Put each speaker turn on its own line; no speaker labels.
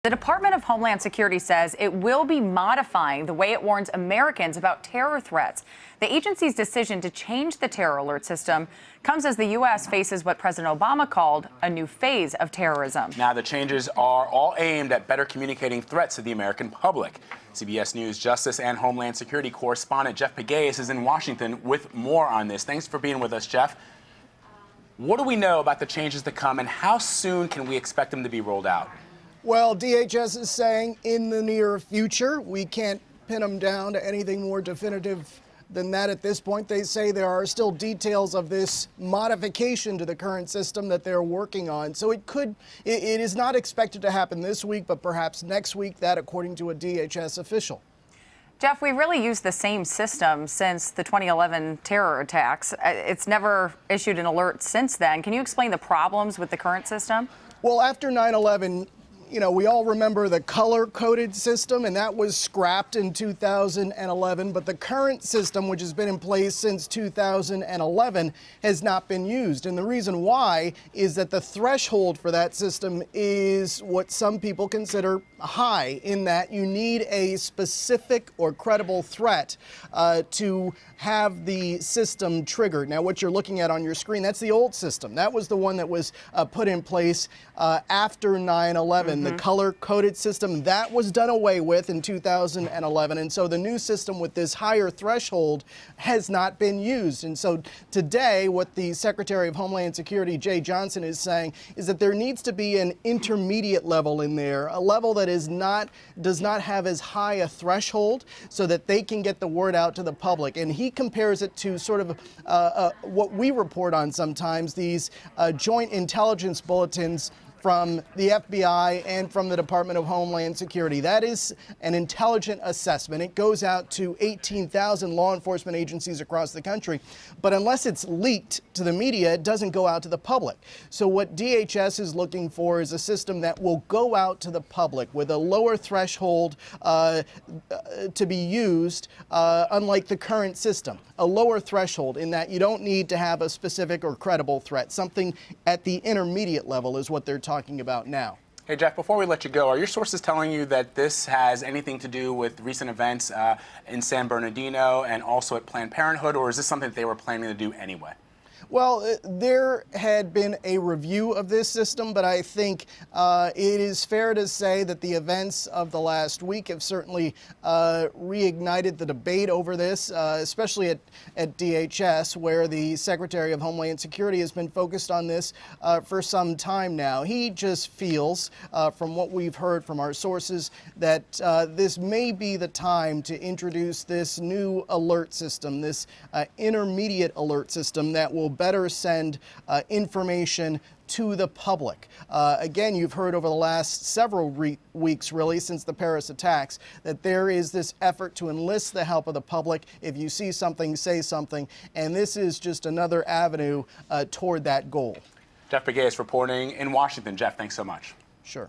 The Department of Homeland Security says it will be modifying the way it warns Americans about terror threats. The agency's decision to change the terror alert system comes as the U.S. faces what President Obama called a new phase of terrorism.
Now, the changes are all aimed at better communicating threats to the American public. CBS News Justice and Homeland Security correspondent Jeff Pegues is in Washington with more on this. Thanks for being with us, Jeff. What do we know about the changes to come, and how soon can we expect them to be rolled out?
Well, DHS is saying in the near future. We can't pin them down to anything more definitive than that at this point. They say there are still details of this modification to the current system that they're working on. So it is not expected to happen this week, but perhaps next week, that according to a DHS official.
Jeff, we've really used the same system since the 2011 terror attacks. It's never issued an alert since then. Can you explain the problems with the current system?
Well, after 9/11, we all remember the color-coded system, and that was scrapped in 2011. But the current system, which has been in place since 2011, has not been used. And the reason why is that the threshold for that system is what some people consider high, in that you need a specific or credible threat to have the system triggered. Now, what you're looking at on your screen, that's the old system. That was the one that was put in place after 9/11. The color-coded system, that was done away with in 2011. And so the new system with this higher threshold has not been used. And so today, what the Secretary of Homeland Security, Jay Johnson, is saying is that there needs to be an intermediate level in there, a level that does not have as high a threshold, so that they can get the word out to the public. And he compares it to sort of what we report on sometimes, these joint intelligence bulletins from the FBI and from the Department of Homeland Security. That is an intelligent assessment. It goes out to 18,000 law enforcement agencies across the country. But unless it's leaked to the media, it doesn't go out to the public. So what DHS is looking for is a system that will go out to the public with a lower threshold to be used, unlike the current system. A lower threshold in that you don't need to have a specific or credible threat. Something at the intermediate level is what they're talking about now.
Hey, Jeff, before we let you go, are your sources telling you that this has anything to do with recent events in San Bernardino and also at Planned Parenthood, or is this something that they were planning to do anyway?
Well, there had been a review of this system, but I think it is fair to say that the events of the last week have certainly reignited the debate over this, especially at DHS, where the Secretary of Homeland Security has been focused on this for some time now. He just feels, from what we've heard from our sources, that this may be the time to introduce this new alert system, this intermediate alert system that will better send information to the public. Again, you've heard over the last several weeks, really, since the Paris attacks, that there is this effort to enlist the help of the public. If you see something, say something. And this is just another avenue toward that goal.
Jeff Pegues reporting in Washington. Jeff, thanks so much.
Sure.